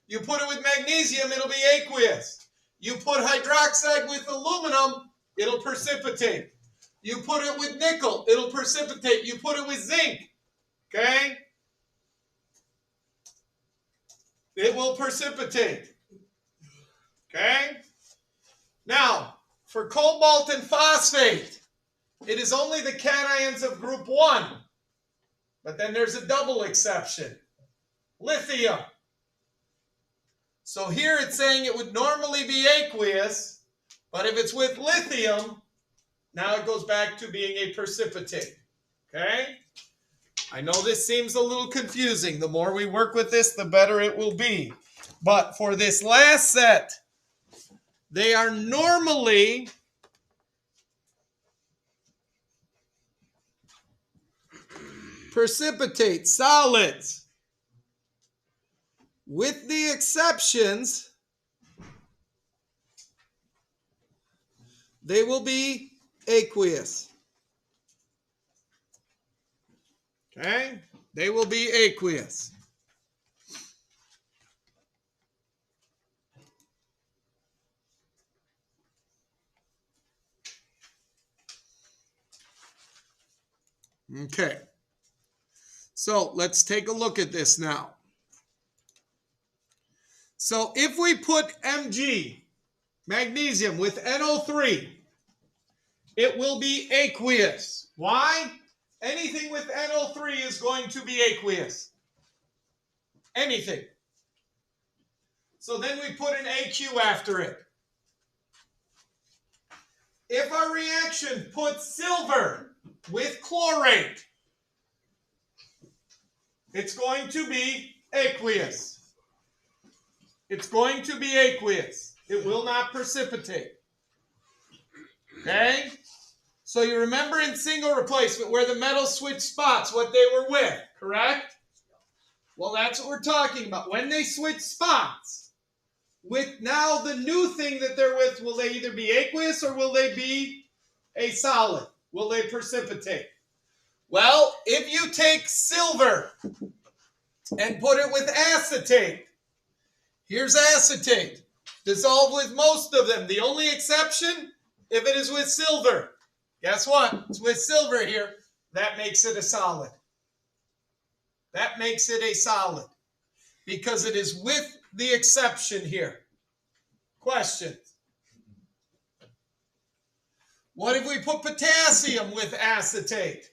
A: You put it with magnesium, it'll be aqueous. You put hydroxide with aluminum, it'll precipitate. You put it with nickel, it'll precipitate. You put it with zinc, okay? It will precipitate. Okay? Now, for cobalt and phosphate, it is only the cations of group 1. But then there's a double exception. Lithium. So here it's saying it would normally be aqueous, but if it's with lithium, now it goes back to being a precipitate. Okay? I know this seems a little confusing. The more we work with this, the better it will be. But for this last set, they are normally precipitate, solids. With the exceptions, they will be aqueous. Okay? They will be aqueous. Okay. So let's take a look at this now. So if we put Mg, magnesium, with NO3, it will be aqueous. Why? Anything with NO3 is going to be aqueous. Anything. So then we put an AQ after it. If our reaction puts silver with chlorate, it's going to be aqueous. It's going to be aqueous. It will not precipitate. Okay? So you remember in single replacement where the metals switch spots, what they were with, correct? Well, that's what we're talking about. When they switch spots, with now the new thing that they're with, will they either be aqueous or will they be a solid? Will they precipitate? Well, if you take silver and put it with acetate, here's acetate, dissolved with most of them. The only exception, if it is with silver. Guess what? It's with silver here. That makes it a solid. That makes it a solid because it is with the exception here. Question. What if we put potassium with acetate?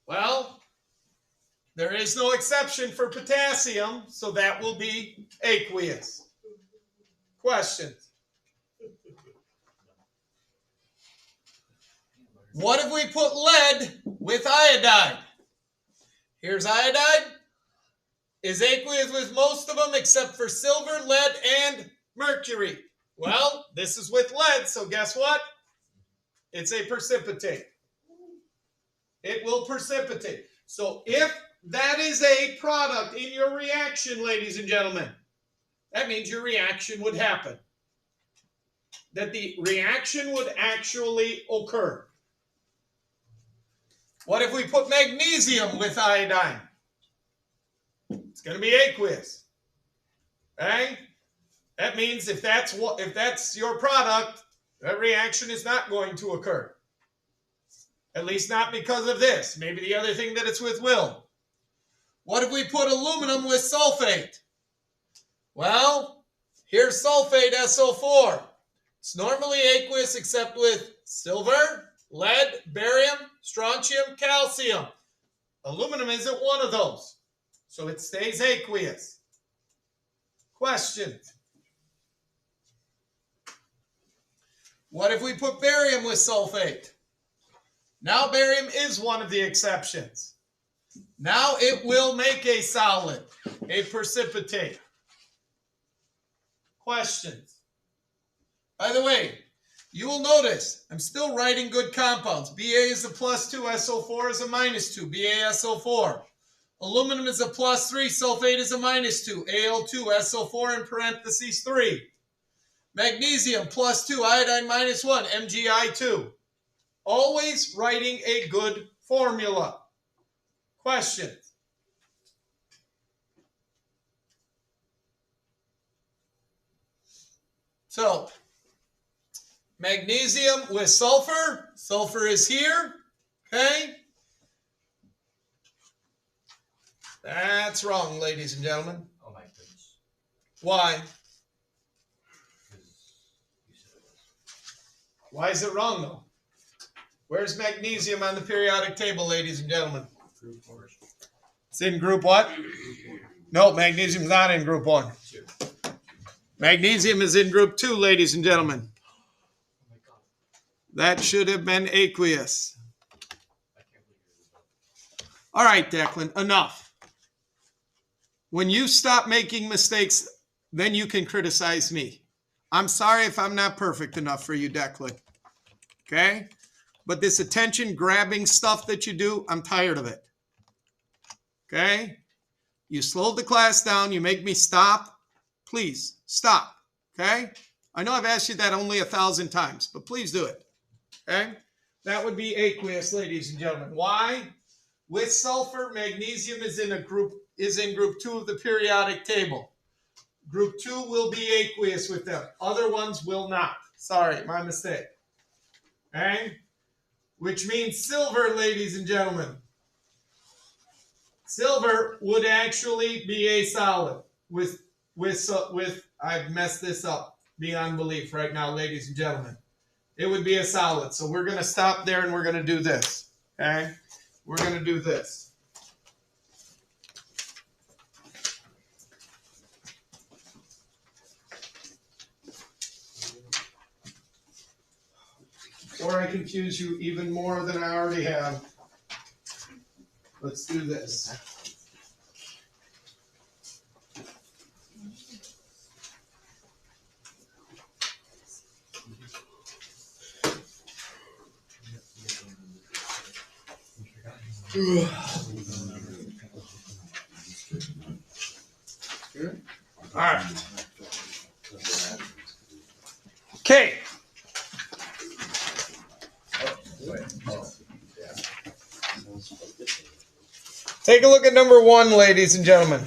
A: Well, there is no exception for potassium, so that will be aqueous. Questions? What if we put lead with iodide? Here's iodide. Is aqueous with most of them except for silver, lead, and mercury. Well, this is with lead, so guess what? It's a precipitate. It will precipitate. So if that is a product in your reaction, ladies and gentlemen, that means your reaction would happen. That the reaction would actually occur. What if we put magnesium with iodine? It's going to be aqueous. Okay? That means if that's your product, that reaction is not going to occur. At least not because of this. Maybe the other thing that it's with will. What if we put aluminum with sulfate? Well, here's sulfate, SO4. It's normally aqueous except with silver, lead, barium, strontium, calcium. Aluminum isn't one of those. So it stays aqueous. Question. What if we put barium with sulfate? Now barium is one of the exceptions. Now it will make a solid, a precipitate. Questions? By the way, you will notice I'm still writing good compounds. Ba is a +2, SO4 is a -2, BaSO4. Aluminum is a +3, sulfate is a -2, Al2, SO4 in parentheses 3. Magnesium +2, iodine -1, MgI2. Always writing a good formula. Questions? So, Magnesium with sulfur. Sulfur is here. Okay? That's wrong, ladies and gentlemen.
D: Oh my goodness.
A: Why?
D: 'Cause you said it was.
A: Why is it wrong, though? Where's magnesium on the periodic table, ladies and gentlemen?
D: Group four.
A: It's in group what? No, magnesium's not in group 1.
D: Two.
A: Magnesium is in group 2, ladies and gentlemen.
D: Oh my god.
A: That should have been aqueous.
D: I can't believe you're this.
A: All right, Declan, enough. When you stop making mistakes, then you can criticize me. I'm sorry if I'm not perfect enough for you, Declan. Okay? But this attention grabbing stuff that you do, I'm tired of it. Okay? You slowed the class down. You make me stop. Please stop. Okay? I know I've asked you that only 1,000 times, but please do it. Okay? That would be aqueous, ladies and gentlemen. Why? With sulfur, magnesium is in group 2 of the periodic table. Group 2 will be aqueous with them. Other ones will not. Sorry, my mistake. Okay? Which means silver, ladies and gentlemen. Silver would actually be a solid with I've messed this up beyond belief right now, ladies and gentlemen. It would be a solid. So we're going to stop there and we're going to do this. Okay? We're going to do this. Before I confuse you even more than I already have, let's do this. All right. Okay. Take a look at number 1, ladies and gentlemen.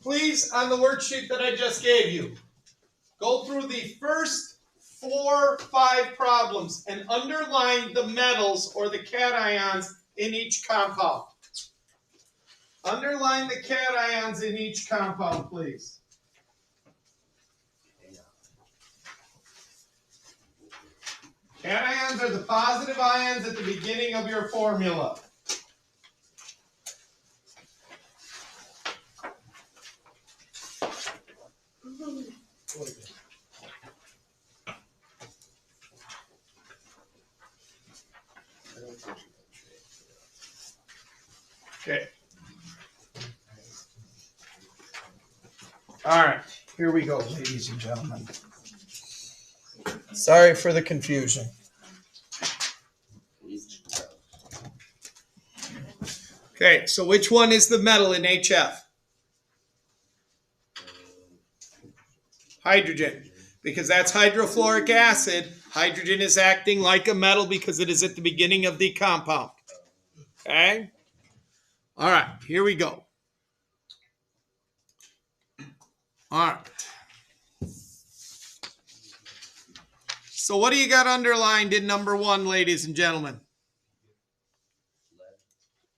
A: Please, on the worksheet that I just gave you, go through the first 4, 5 problems and underline the metals or the cations in each compound. Underline the cations in each compound, please. Cations are the positive ions at the beginning of your formula. Okay. All right, here we go, ladies and gentlemen. Sorry for the confusion. Okay, so which one is the metal in HF? Hydrogen, because that's hydrofluoric acid. Hydrogen is acting like a metal because it is at the beginning of the compound. Okay? All right, here we go. All right. So what do you got underlined in number 1, ladies and gentlemen?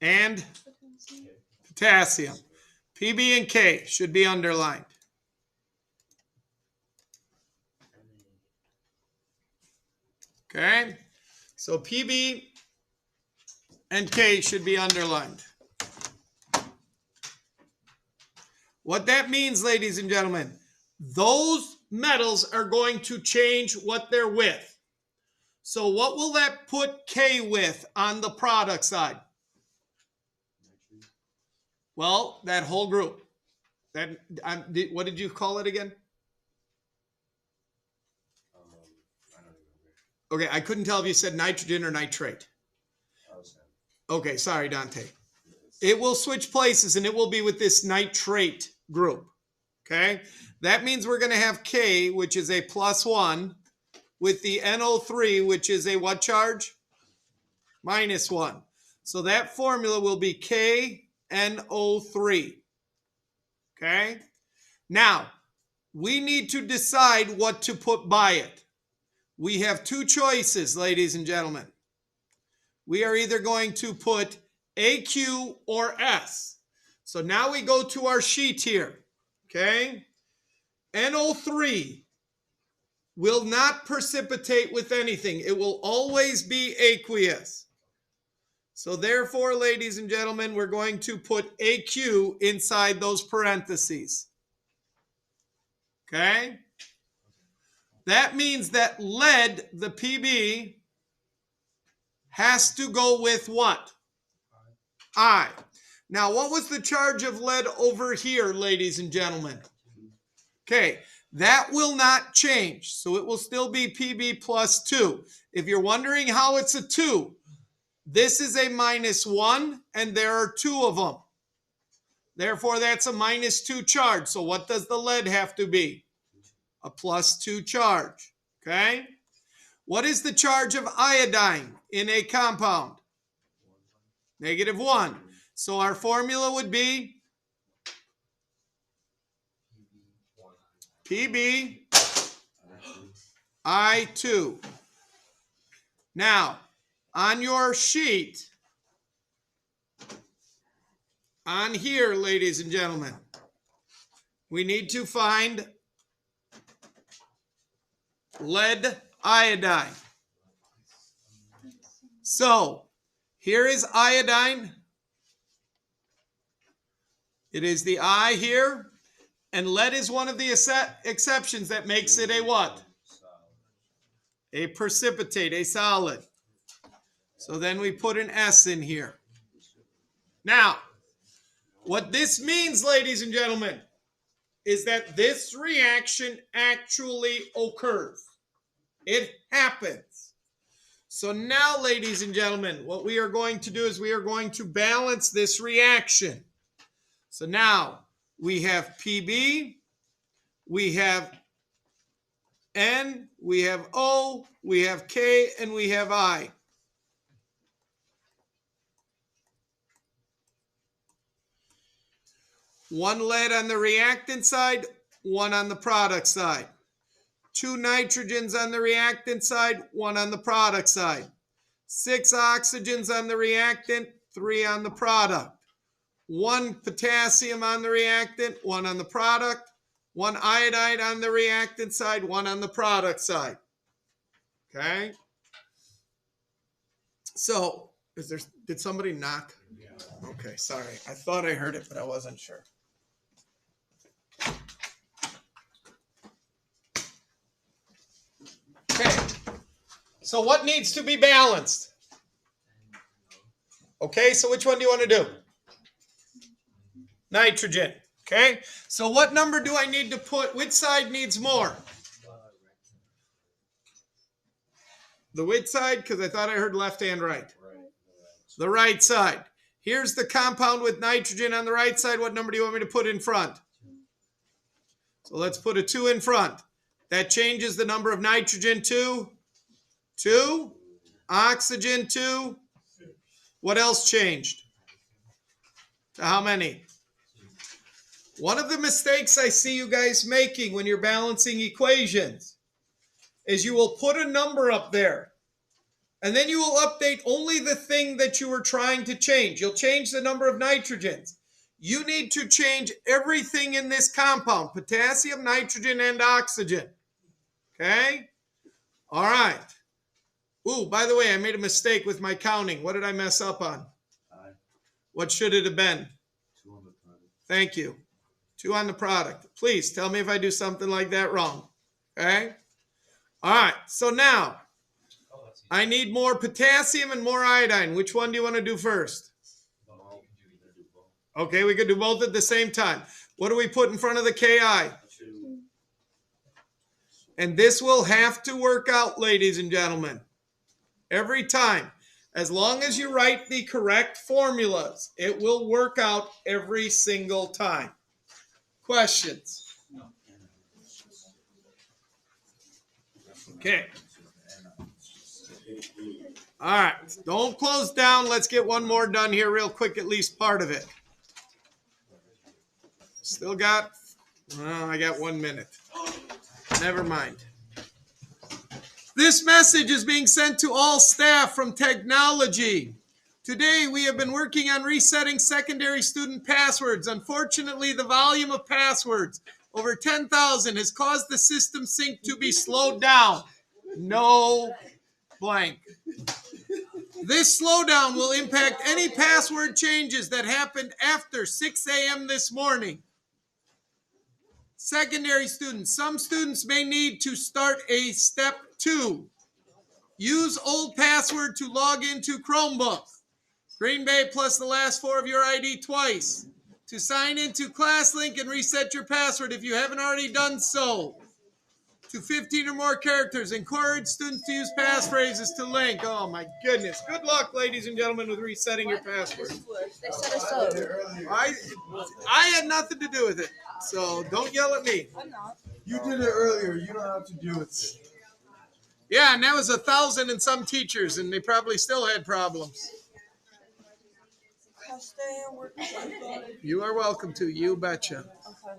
A: And potassium. PB and K should be underlined. Okay? So PB and K should be underlined. What that means, ladies and gentlemen, those metals are going to change what they're with. So what will that put K with on the product side? Well, that whole group. What did you call it again? Okay, I couldn't tell if you said nitrogen or nitrate. Okay, sorry, Dante. It will switch places and it will be with this nitrate group. Okay, that means we're going to have K, which is a +1, with the NO3, which is a what charge? -1. So that formula will be KNO3. Okay, Now, we need to decide what to put by it. We have two choices, ladies and gentlemen. We are either going to put AQ or S. So now we go to our sheet here, okay? NO3 will not precipitate with anything. It will always be aqueous. So therefore, ladies and gentlemen, we're going to put AQ inside those parentheses. Okay? That means that lead, the PB, has to go with what? I. Now, what was the charge of lead over here, ladies and gentlemen? Okay, that will not change. So it will still be PB plus 2. If you're wondering how it's a 2, this is a -1, and there are 2 of them. Therefore, that's a -2 charge. So what does the lead have to be? A +2 charge. Okay? What is the charge of iodine in a compound? -1. So our formula would be PB I2. Now, on your sheet, on here, ladies and gentlemen, we need to find lead iodine. So, here is iodine. It is the I here. And lead is one of the exceptions that makes it a what? A precipitate, a solid. So then we put an S in here. Now, what this means, ladies and gentlemen, is that this reaction actually occurs. It happens. So now, ladies and gentlemen, what we are going to do is we are going to balance this reaction. So now, we have PB, we have N, we have O, we have K, and we have I. One lead on the reactant side, one on the product side. 2 nitrogens on the reactant side, 1 on the product side. 6 oxygens on the reactant, 3 on the product. 1 potassium on the reactant, 1 on the product. 1 iodide on the reactant side, 1 on the product side. Okay? So, did somebody knock? Yeah. Okay, sorry. I thought I heard it, but I wasn't sure. Okay. So what needs to be balanced? Okay, so which one do you want to do? Nitrogen. Okay, so what number do I need to put? Which side needs more? The which side? Because I thought I heard left and right. The right side. Here's the compound with nitrogen on the right side. What number do you want me to put in front? So let's put a 2 in front. That changes the number of nitrogen to 2. Oxygen to. What else changed? To how many? One of the mistakes I see you guys making when you're balancing equations is you will put a number up there, and then you will update only the thing that you were trying to change. You'll change the number of nitrogens. You need to change everything in this compound, potassium, nitrogen, and oxygen. Okay? All right. Ooh, by the way, I made a mistake with my counting. What did I mess up on? What should it have been?
E: 2 on the product.
A: Thank you. 2 on the product. Please tell me if I do something like that wrong. Okay? All right. So now, I need more potassium and more iodine. Which one do you want to do first? Okay, we could do both at the same time. What do we put in front of the Ki?
E: 2.
A: And this will have to work out, ladies and gentlemen. Every time. As long as you write the correct formulas, it will work out every single time. Questions? Okay. All right. Don't close down. Let's get one more done here real quick, at least part of it. Still got Well, I got 1 minute. Never mind. This message is being sent to all staff from technology. Today, we have been working on resetting secondary student passwords. Unfortunately, the volume of passwords, over 10,000, has caused the system sync to be slowed down. No blank. This slowdown will impact any password changes that happened after 6 a.m. this morning. Secondary students, some students may need to start a step 2. Use old password to log into Chromebook. Green Bay plus the last 4 of your ID twice. To sign into ClassLink and reset your password if you haven't already done so. To 15 or more characters. Encourage students to use passphrases to link. Oh my goodness. Good luck, ladies and gentlemen, with resetting your password.
H: They set us up.
A: I had nothing to do with it, so don't yell at me.
H: I'm not.
E: You did it earlier, you don't have to do it.
A: Yeah, and that was 1,000 and some teachers, and they probably still had problems.
H: I'll stay and work.
A: You are welcome to. You betcha.
H: Okay.